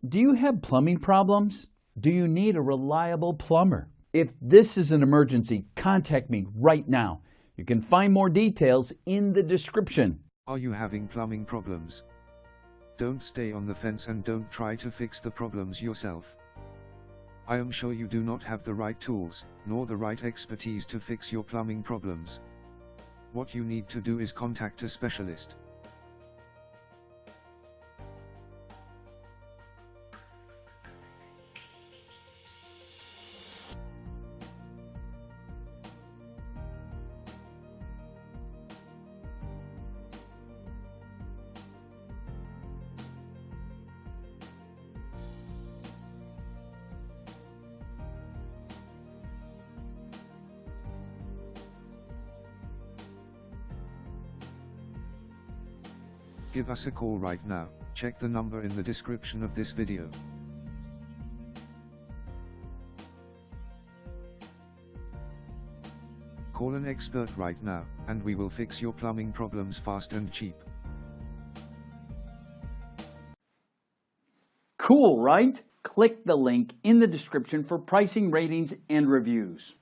Do you have plumbing problems? Do you need a reliable plumber? If this is an emergency, contact me right now. You can find more details in the description. Are you having plumbing problems? Don't stay on the fence and don't try to fix the problems yourself. I am sure you do not have the right tools, nor the right expertise to fix your plumbing problems. What you need to do is contact a specialist. Give us a call right now. Check the number in the description of this video. Call an expert right now, and we will fix your plumbing problems fast and cheap. Cool, right? Click the link in the description for pricing, ratings, and reviews.